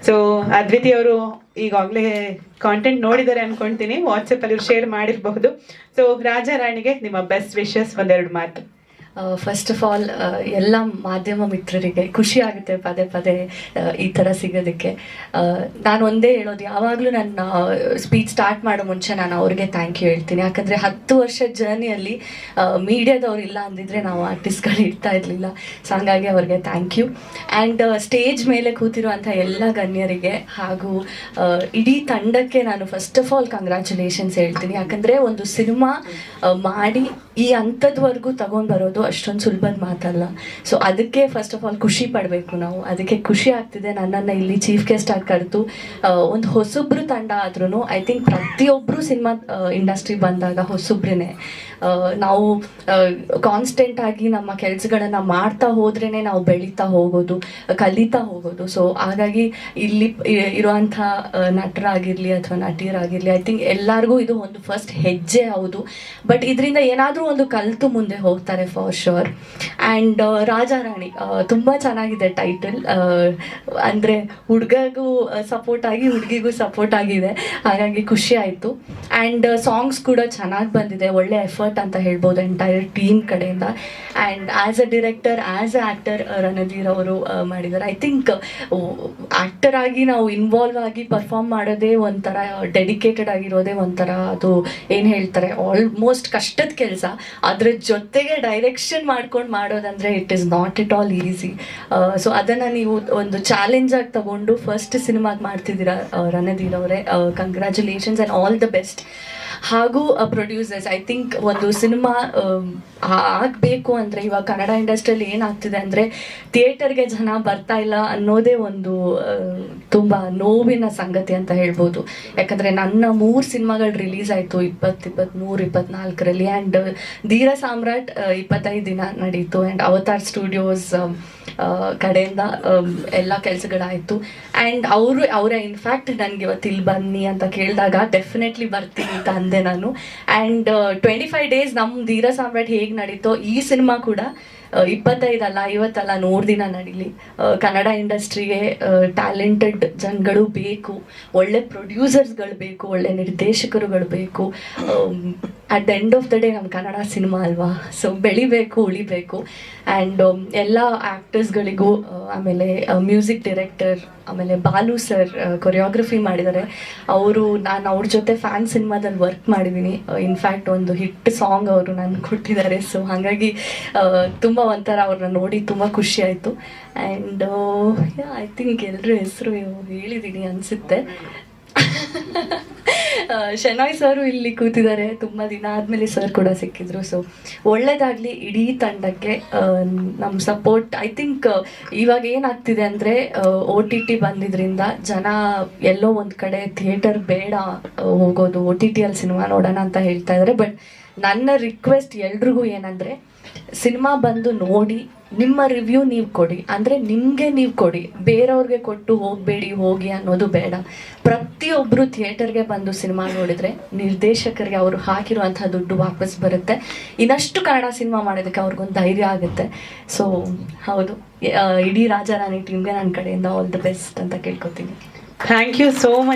So ಅದ್ವಿತಿ ಅವರು ಈಗಾಗಲೇ content ನೋಡಿದ್ದಾರೆ ಅನ್ಕೊಂತೀನಿ, ವಾಟ್ಸಪ್ ಅಲ್ಲಿ ಶೇರ್ ಮಾಡಿರಬಹುದು. ಸೊ ರಾಜಾ ರಾಣಿಗೆ ನಿಮ್ಮ ಬೆಸ್ಟ್ ವಿಶಸ್ ಒಂದೆರಡು ಮಾತು. ಫಸ್ಟ್ ಆಫ್ ಆಲ್ ಎಲ್ಲ ಮಾಧ್ಯಮ ಮಿತ್ರರಿಗೆ ಖುಷಿ ಆಗುತ್ತೆ ಪದೇ ಪದೇ ಈ ಥರ ಸಿಗೋದಕ್ಕೆ. ನಾನು ಒಂದೇ ಹೇಳೋದು, ಯಾವಾಗಲೂ ನನ್ನ ಸ್ಪೀಚ್ ಸ್ಟಾರ್ಟ್ ಮಾಡೋ ಮುಂಚೆ ನಾನು ಅವ್ರಿಗೆ ಥ್ಯಾಂಕ್ ಯು ಹೇಳ್ತೀನಿ. ಯಾಕಂದರೆ 10 ವರ್ಷದ ಜರ್ನಿಯಲ್ಲಿ ಮೀಡಿಯಾದವ್ರು ಇಲ್ಲ ಅಂದಿದ್ರೆ ನಾವು ಆರ್ಟಿಸ್ಟ್ಗಳು ಇರ್ತಾ ಇರಲಿಲ್ಲ. ಸೊ ಹಾಗಾಗಿ ಅವ್ರಿಗೆ ಥ್ಯಾಂಕ್ ಯು. ಆ್ಯಂಡ್ ಸ್ಟೇಜ್ ಮೇಲೆ ಕೂತಿರುವಂಥ ಎಲ್ಲ ಗಣ್ಯರಿಗೆ ಹಾಗೂ ಇಡೀ ತಂಡಕ್ಕೆ ನಾನು ಫಸ್ಟ್ ಆಫ್ ಆಲ್ ಕಂಗ್ರ್ಯಾಚುಲೇಷನ್ಸ್ ಹೇಳ್ತೀನಿ. ಯಾಕಂದರೆ ಒಂದು ಸಿನಿಮಾ ಮಾಡಿ ಈ ಹಂತದವರೆಗೂ ತಗೊಂಡು ಬರೋದು ಅಷ್ಟೊಂದು ಸುಲಭದ ಮಾತಲ್ಲ. ಸೊ ಅದಕ್ಕೆ ಫಸ್ಟ್ ಆಫ್ ಆಲ್ ಖುಷಿ ಪಡಬೇಕು ನಾವು. ಅದಕ್ಕೆ ಖುಷಿ ಆಗ್ತಿದೆ ನನ್ನನ್ನು ಇಲ್ಲಿ ಚೀಫ್ ಗೆಸ್ಟ್ ಆಗಿ ಕರೆದು. ಒಂದು ಹೊಸೊಬ್ರು ತಂಡ ಆದ್ರೂ ಐ ಥಿಂಕ್ ಪ್ರತಿಯೊಬ್ಬರು ಸಿನಿಮಾ ಇಂಡಸ್ಟ್ರಿ ಬಂದಾಗ ಹೊಸೊಬ್ರೇ. ನಾವು ಕಾನ್ಸ್ಟೆಂಟ್ ಆಗಿ ನಮ್ಮ ಕೆಲಸಗಳನ್ನು ಮಾಡ್ತಾ ಹೋದ್ರೇ ನಾವು ಬೆಳೀತಾ ಹೋಗೋದು, ಕಲಿತಾ ಹೋಗೋದು. ಸೊ ಹಾಗಾಗಿ ಇಲ್ಲಿ ಇರುವಂಥ ನಟರಾಗಿರಲಿ ಅಥವಾ ನಟಿಯರಾಗಿರಲಿ, ಐ ಥಿಂಕ್ ಎಲ್ಲರಿಗೂ ಇದು ಒಂದು ಫಸ್ಟ್ ಹೆಜ್ಜೆ ಹೌದು. ಬಟ್ ಇದರಿಂದ ಏನಾದರೂ ಒಂದು ಕಲಿತು ಮುಂದೆ ಹೋಗ್ತಾರೆ ಫಾರ್ ಶೋರ್. ಆ್ಯಂಡ್ ರಾಜಾ ರಾಣಿ ತುಂಬ ಚೆನ್ನಾಗಿದೆ ಟೈಟಲ್. ಅಂದರೆ ಹುಡುಗಗೂ ಸಪೋರ್ಟ್ ಆಗಿ ಹುಡುಗಿಗೂ ಸಪೋರ್ಟ್ ಆಗಿದೆ, ಹಾಗಾಗಿ ಖುಷಿ ಆಯಿತು. ಆ್ಯಂಡ್ ಸಾಂಗ್ಸ್ ಕೂಡ ಚೆನ್ನಾಗಿ ಬಂದಿದೆ, ಒಳ್ಳೆ ಎಫರ್ಟ್ ಅಂತ ಹೇಳ್ಬೋದು ಎಂಟೈರ್ ಟೀಮ್ ಕಡೆಯಿಂದ. And as a director, as a actor Randhir ಅವರು ಮಾಡಿದ್ದಾರೆ. ಐ ಥಿಂಕ್ ಆ್ಯಕ್ಟರ್ ಆಗಿ ನಾವು ಇನ್ವಾಲ್ವ್ ಆಗಿ ಪರ್ಫಾರ್ಮ್ ಮಾಡೋದೇ ಒಂಥರ, ಡೆಡಿಕೇಟೆಡ್ ಆಗಿರೋದೇ ಒಂಥರ, ಅದು ಏನು ಹೇಳ್ತಾರೆ ಆಲ್ಮೋಸ್ಟ್ ಕಷ್ಟದ ಕೆಲಸ. ಅದ್ರ ಜೊತೆಗೆ ಡೈರೆಕ್ಷನ್ ಮಾಡ್ಕೊಂಡು ಮಾಡೋದಂದರೆ it is not it all easy. So ಅದನ್ನು ನೀವು ಒಂದು ಚಾಲೆಂಜ್ ಆಗಿ ತಗೊಂಡು ಫಸ್ಟ್ ಸಿನಿಮಾಗೆ ಮಾಡ್ತಿದ್ದೀರಾ ರಣಧೀರ್ ಅವರೇ, congratulations and all the best. ಹಾಗೂ ಪ್ರೊಡ್ಯೂಸರ್ಸ್, ಐ ಥಿಂಕ್ ಒಂದು ಸಿನಿಮಾ ಆಗಬೇಕು ಅಂದರೆ ಇವಾಗ ಕನ್ನಡ ಇಂಡಸ್ಟ್ರಿಯಲ್ಲಿ ಏನಾಗ್ತಿದೆ ಅಂದರೆ ಥಿಯೇಟರ್ಗೆ ಜನ ಬರ್ತಾ ಇಲ್ಲ ಅನ್ನೋದೇ ಒಂದು ತುಂಬ ನೋವಿನ ಸಂಗತಿ ಅಂತ ಹೇಳ್ಬೋದು. ಯಾಕಂದರೆ ನನ್ನ 3 ಸಿನಿಮಾಗಳು ರಿಲೀಸ್ ಆಯಿತು 2023, 2024ರಲ್ಲಿ. ಆ್ಯಂಡ್ ಧೀರ ಸಾಮ್ರಾಟ್ 25 ದಿನ ನಡೀತು. ಆ್ಯಂಡ್ ಅವತಾರ್ ಸ್ಟುಡಿಯೋಸ್ ಕಡೆಯಿಂದ ಎಲ್ಲ ಕೆಲಸಗಳಾಯಿತು. ಆ್ಯಂಡ್ ಅವರೇ ಇನ್ಫ್ಯಾಕ್ಟ್ ನನಗೆ ಇವತ್ತು ಇಲ್ಲಿ ಬನ್ನಿ ಅಂತ ಕೇಳಿದಾಗ ಡೆಫಿನೆಟ್ಲಿ ಬರ್ತೀನಿ ಅಂತ ಅಂದೆ ನಾನು. ಆ್ಯಂಡ್ 25 ಡೇಸ್ ನಮ್ಮ ಧೀರ ಸಾಮ್ರಾಟ್ ಹೇಗೆ ನಡೀತೋ ಈ ಸಿನಿಮಾ ಕೂಡ 25 ಅಲ್ಲ 50 ಅಲ್ಲ 100 ದಿನ ನಡೀಲಿ. ಕನ್ನಡ ಇಂಡಸ್ಟ್ರಿಗೆ ಟ್ಯಾಲೆಂಟೆಡ್ ಜನಗಳು ಬೇಕು, ಒಳ್ಳೆ ಪ್ರೊಡ್ಯೂಸರ್ಸ್ಗಳು ಬೇಕು, ಒಳ್ಳೆ ನಿರ್ದೇಶಕರುಗಳು ಬೇಕು. At the end of the day ನಮ್ಮ ಕನ್ನಡ ಸಿನಿಮಾ ಅಲ್ವಾ, ಸೊ ಬೆಳಿಬೇಕು, ಉಳಿಬೇಕು. ಆ್ಯಂಡ್ ಎಲ್ಲ ಆ್ಯಕ್ಟರ್ಸ್ಗಳಿಗೂ, ಆಮೇಲೆ ಮ್ಯೂಸಿಕ್ ಡೈರೆಕ್ಟರ್, ಆಮೇಲೆ ಬಾಲು ಸರ್ ಕೊರಿಯೋಗ್ರಫಿ ಮಾಡಿದ್ದಾರೆ. ನಾನು ಅವ್ರ ಜೊತೆ ಫ್ಯಾನ್ ಸಿನಿಮಾದಲ್ಲಿ ವರ್ಕ್ ಮಾಡಿದ್ದೀನಿ. ಇನ್ಫ್ಯಾಕ್ಟ್ ಒಂದು ಹಿಟ್ ಸಾಂಗ್ ಅವರು ನನಗೆ ಕೊಟ್ಟಿದ್ದಾರೆ. ಸೊ ಹಾಗಾಗಿ ತುಂಬ ಒಂಥರ ಅವ್ರನ್ನ ನೋಡಿ ತುಂಬ ಖುಷಿ ಆಯಿತು. ಆ್ಯಂಡ್ ಐ ಥಿಂಕ್ ಎಲ್ಲರೂ ಹೆಸರು ಹೇಳಿದ್ದೀನಿ ಅನಿಸುತ್ತೆ. ಶೆನಾಯ್ ಸರು ಇಲ್ಲಿ ಕೂತಿದ್ದಾರೆ, ತುಂಬ ದಿನ ಆದಮೇಲೆ ಸರ್ ಕೂಡ ಸಿಕ್ಕಿದ್ರು. ಸೊ ಒಳ್ಳೆಯದಾಗಲಿ ಇಡೀ ತಂಡಕ್ಕೆ ನಮ್ಮ ಸಪೋರ್ಟ್. ಐ ಥಿಂಕ್ ಇವಾಗ ಏನಾಗ್ತಿದೆ ಅಂದರೆ OTT ಬಂದಿದ್ರಿಂದ ಜನ ಎಲ್ಲೋ ಒಂದು ಕಡೆ ಥಿಯೇಟರ್ ಬೇಡ ಹೋಗೋದು, OTTಯಲ್ಲಿ ಸಿನಿಮಾ ನೋಡೋಣ ಅಂತ ಹೇಳ್ತಾ ಇದ್ದಾರೆ. ಬಟ್ ನನ್ನ ರಿಕ್ವೆಸ್ಟ್ ಎಲ್ರಿಗೂ ಏನಂದರೆ, ಸಿನಿಮಾ ಬಂದು ನೋಡಿ ನಿಮ್ಮ ರಿವ್ಯೂ ನೀವು ಕೊಡಿ, ಅಂದರೆ ನಿಮಗೆ ನೀವು ಕೊಡಿ, ಬೇರೆಯವ್ರಿಗೆ ಕೊಟ್ಟು ಹೋಗಬೇಡಿ ಹೋಗಿ ಅನ್ನೋದು ಬೇಡ. ಪ್ರತಿಯೊಬ್ಬರು ಥಿಯೇಟರ್ಗೆ ಬಂದು ಸಿನಿಮಾ ನೋಡಿದರೆ ನಿರ್ದೇಶಕರಿಗೆ ಅವರು ಹಾಕಿರುವಂಥ ದುಡ್ಡು ವಾಪಸ್ ಬರುತ್ತೆ. ಇನ್ನಷ್ಟು ಕನ್ನಡ ಸಿನಿಮಾ ಮಾಡೋದಕ್ಕೆ ಅವ್ರಿಗೊಂದು ಧೈರ್ಯ ಆಗುತ್ತೆ. ಸೊ ಹೌದು, ಇಡೀ ರಾಜಾ ರಾಣಿ ಟೀಮ್ಗೆ ನನ್ನ ಕಡೆಯಿಂದ ಆಲ್ ದ ಬೆಸ್ಟ್ ಅಂತ ಕೇಳ್ಕೊತೀನಿ. Thank you so much.